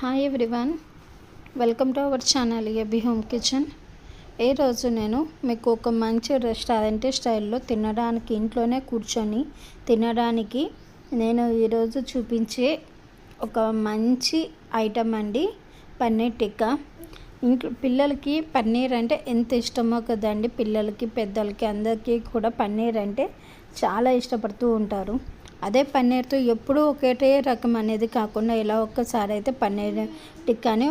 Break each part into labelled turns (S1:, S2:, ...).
S1: Hi everyone, welcome to our channel AB home kitchen. ఈరోజు నేను మీకు ఒక మంచి రెస్టారెంట్ స్టైల్లో తినడానికి, ఇంట్లోనే కూర్చొని తినడానికి నేను ఈరోజు చూపించే ఒక మంచి ఐటమ్ అండి, పన్నీర్ టిక్కా. ఇంట్లో పిల్లలకి పన్నీర్ అంటే ఎంత ఇష్టమో కదండి. పిల్లలకి, పెద్దలకి, అందరికీ కూడా పన్నీర్ అంటే చాలా ఇష్టపడుతూ ఉంటారు. అదే పన్నీర్తో ఎప్పుడూ ఒకటే రకం అనేది కాకుండా ఇలా ఒక్కసారి అయితే పన్నీర్ టిక్కాని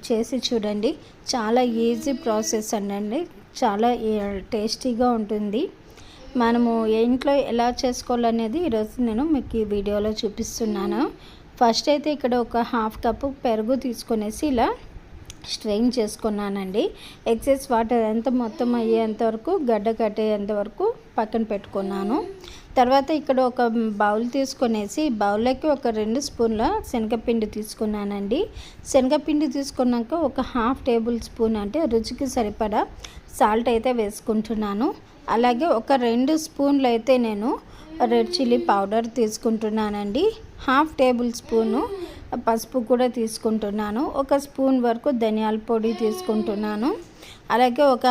S1: చేసి చూడండి. చాలా ఈజీ ప్రాసెస్ అండి, చాలా టేస్టీగా ఉంటుంది. మనము ఇంట్లో ఎలా చేసుకోవాలనేది ఈరోజు నేను మీకు ఈ వీడియోలో చూపిస్తున్నాను. ఫస్ట్ అయితే ఇక్కడ ఒక హాఫ్ కప్పు పెరుగు తీసుకొనేసి ఇలా స్ట్రెయిన్ చేసుకున్నానండి. ఎక్సెస్ వాటర్ అంతా మొత్తం అయ్యేంత వరకు, గడ్డ కట్టేంత వరకు పక్కన పెట్టుకున్నాను. తర్వాత ఇక్కడ ఒక బౌల్ తీసుకొనేసి బౌల్లోకి ఒక 2 స్పూన్ల శనగపిండి తీసుకున్నానండి. శనగపిండి తీసుకున్నాక ఒక హాఫ్ టేబుల్ స్పూన్ అంటే రుచికి సరిపడా సాల్ట్ అయితే వేసుకుంటున్నాను. అలాగే ఒక 2 స్పూన్లు అయితే నేను రెడ్ చిల్లీ పౌడర్ తీసుకుంటున్నానండి. హాఫ్ టేబుల్ స్పూను పసుపు కూడా తీసుకుంటున్నాను. ఒక స్పూన్ వరకు ధనియాల పొడి తీసుకుంటున్నాను. అలాగే ఒక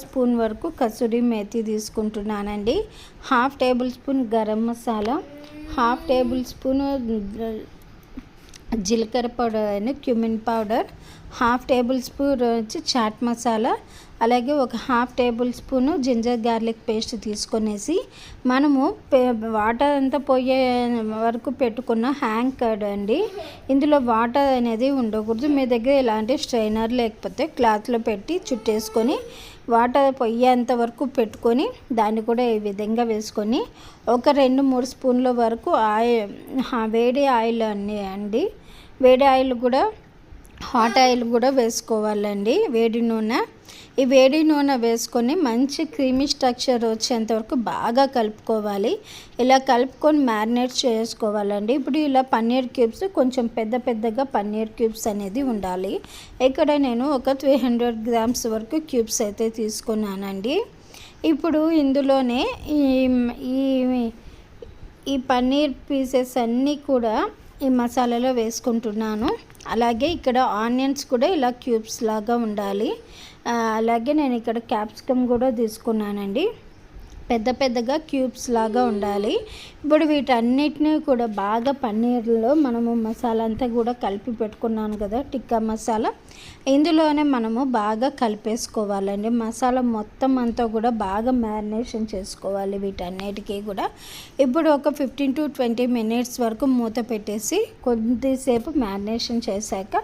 S1: స్పూన్ వరకు కసూరి మేతి తీసుకుంటున్నానండి. Half tablespoon garam masala, half tablespoon జీలకర్ర పౌడర్ అని cumin powder, half tablespoon వచ్చి చాట్ మసాలా, అలాగే ఒక half tablespoon ginger garlic paste తీసుకొనేసి మనము వాటర్ అంతా పోయే వరకు పెట్టుకున్న హ్యాంగ్ కర్డ్ అండి. ఇందులో వాటర్ అనేది ఉండకూడదు. మీ దగ్గర ఇలాంటి స్ట్రైనర్ లేకపోతే క్లాత్లో పెట్టి చుట్టేసుకొని వాటర్ పొయ్యేంత వరకు పెట్టుకొని దాన్ని కూడా ఈ విధంగా వేసుకొని ఒక 2-3 స్పూన్ల వరకు వేడి ఆయిల్ అండి, వేడి ఆయిల్ కూడా, హాట్ ఆయిల్ కూడా వేసుకోవాలండి. ఈ వేడి నూనె వేసుకొని మంచి క్రీమీ స్ట్రక్చర్ వచ్చేంత వరకు బాగా కలుపుకోవాలి. ఇలా కలుపుకొని మ్యారినేట్ చేసుకోవాలండి. ఇప్పుడు ఇలా పన్నీర్ క్యూబ్స్ కొంచెం పెద్దగా పన్నీర్ క్యూబ్స్ అనేది ఉండాలి. ఇక్కడ నేను ఒక 300 గ్రామ్స్ వరకు క్యూబ్స్ అయితే తీసుకున్నానండి. ఇప్పుడు ఇందులోనే ఈ పన్నీర్ పీసెస్ అన్నీ కూడా ఈ మసాలాలో వేసుకుంటున్నాను. అలాగే ఇక్కడ ఆనియన్స్ కూడా ఇలా క్యూబ్స్ లాగా ఉండాలి. అలాగే నేను ఇక్కడ క్యాప్సికమ్ కూడా తీసుకున్నానండి, పెద్దగా క్యూబ్స్ లాగా ఉండాలి. ఇప్పుడు వీటన్నిటిని కూడా బాగా పన్నీర్లో మనము మసాలా అంతా కూడా కలిపి పెట్టుకున్నాను కదా, టిక్కా మసాలా, ఇందులోనే మనము బాగా కలిపేసుకోవాలండి. మసాలా మొత్తం అంతా కూడా బాగా మ్యారినేషన్ చేసుకోవాలి వీటన్నిటికీ కూడా. ఇప్పుడు ఒక 15 to 20 మినిట్స్ వరకు మూత పెట్టేసి కొద్దిసేపు మ్యారినేషన్ చేశాక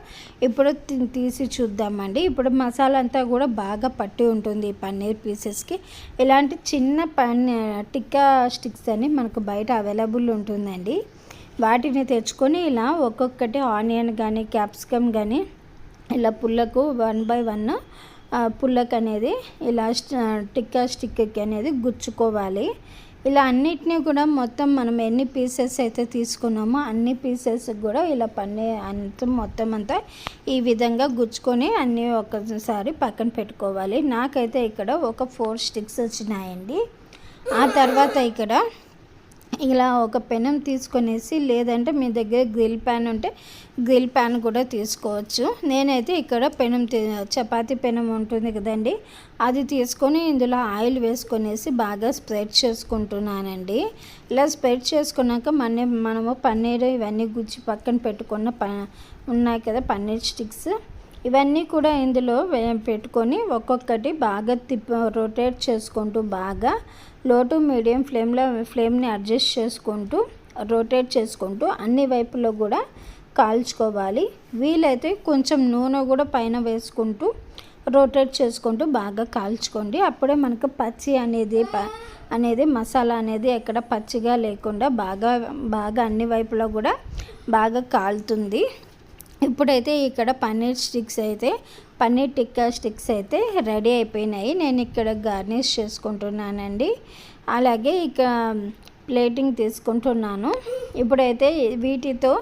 S1: ఇప్పుడు తీసి చూద్దామండి. ఇప్పుడు మసాలా అంతా కూడా బాగా పట్టి ఉంటుంది ఈ పన్నీర్ పీసెస్కి. ఇలాంటి చిన్న టిక్కా స్టిక్స్ అని మనకు బయట అవైలబుల్ ఉంటుందండి. వాటిని తెచ్చుకొని ఇలా ఒక్కొక్కటి ఆనియన్ కానీ క్యాప్సికమ్ కానీ ఇలా పుల్లకు 1 by 1 పుల్లకు అనేది ఇలా టిక్కా స్టిక్కి అనేది గుచ్చుకోవాలి. ఇలా అన్నిటినీ కూడా మొత్తం మనం ఎన్ని పీసెస్ అయితే తీసుకున్నామో అన్ని పీసెస్ కూడా ఇలా మొత్తం అంతా ఈ విధంగా గుచ్చుకొని అన్నీ ఒకసారి పక్కన పెట్టుకోవాలి. నాకైతే ఇక్కడ ఒక 4 స్టిక్స్ వచ్చినాయండి. ఆ తర్వాత ఇక్కడ ఇలా ఒక పెనం తీసుకొనేసి, లేదంటే మీ దగ్గర గ్రిల్ ప్యాన్ ఉంటే గ్రిల్ ప్యాన్ కూడా తీసుకోవచ్చు. నేనైతే ఇక్కడ చపాతీ పెనం ఉంటుంది కదండి, అది తీసుకొని ఇందులో ఆయిల్ వేసుకొనేసి బాగా స్ప్రెడ్ చేసుకుంటున్నానండి. ఇలా స్ప్రెడ్ చేసుకున్నాక మనము పన్నీర్ ఇవన్నీ గుచ్చి పక్కన పెట్టుకున్న ఉన్నాయి కదా పన్నీర్ స్టిక్స్, ఇవన్నీ కూడా ఇందులో పెట్టుకొని ఒక్కొక్కటి బాగా రొటేట్ చేసుకుంటూ బాగా లో టు మీడియం ఫ్లేమ్ని అడ్జస్ట్ చేసుకుంటూ రొటేట్ చేసుకుంటూ అన్ని వైపులో కూడా కాల్చుకోవాలి. వీలైతే కొంచెం నూనె కూడా పైన వేసుకుంటూ రొటేట్ చేసుకుంటూ బాగా కాల్చుకోండి. అప్పుడే మనకు పచ్చి అనేది మసాలా అనేది ఎక్కడ పచ్చిగా లేకుండా బాగా అన్ని వైపులో కూడా బాగా కాలుతుంది. ఇప్పుడైతే ఇక్కడ పన్నీర్ టిక్కా స్టిక్స్ అయితే రెడీ అయిపోయినాయి. నేను ఇక్కడ గార్నిష్ చేసుకుంటున్నానండి. అలాగే ఇక ప్లేటింగ్ తీసుకుంటున్నాను. ఇప్పుడైతే వీటితో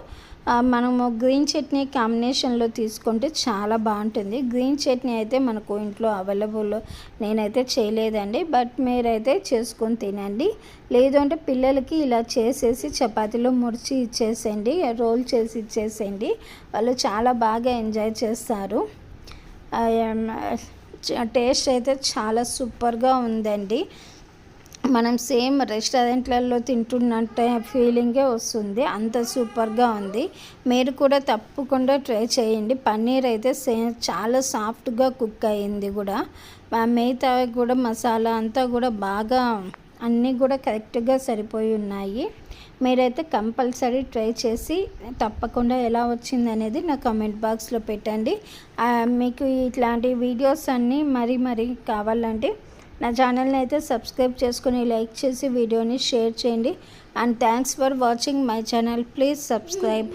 S1: మనము గ్రీన్ చట్నీ కాంబినేషన్లో తీసుకుంటే చాలా బాగుంటుంది. గ్రీన్ చట్నీ అయితే మనకు ఇంట్లో అవైలబుల్ నేనైతే చేయలేదండి, బట్ మీరైతే చేసుకొని తినండి. లేదు అంటే పిల్లలకి ఇలా చేసేసి చపాతీలో మురిచి ఇచ్చేసేయండి, రోల్ చేసి ఇచ్చేసేయండి, వాళ్ళు చాలా బాగా ఎంజాయ్ చేస్తారు. టేస్ట్ అయితే చాలా సూపర్గా ఉందండి. మనం సేమ్ రెస్టారెంట్లలో తింటున్నట్టే ఫీలింగే వస్తుంది, అంత సూపర్గా ఉంది. మీరు కూడా తప్పకుండా ట్రై చేయండి. పన్నీర్ అయితే చాలా సాఫ్ట్గా కుక్ అయ్యింది కూడా. మిగతా కూడా మసాలా అంతా కూడా బాగా అన్నీ కూడా కరెక్ట్గా సరిపోయి ఉన్నాయి. మీరైతే కంపల్సరీ ట్రై చేసి తప్పకుండా ఎలా వచ్చింది అనేది నా కామెంట్ బాక్స్లో పెట్టండి. మీకు ఇట్లాంటి వీడియోస్ అన్నీ మరీ కావాలంటే నా ఛానల్ని అయితే సబ్స్క్రైబ్ చేసుకొని లైక్ చేసి వీడియోని షేర్ చేయండి. And thanks for watching my channel. Please subscribe.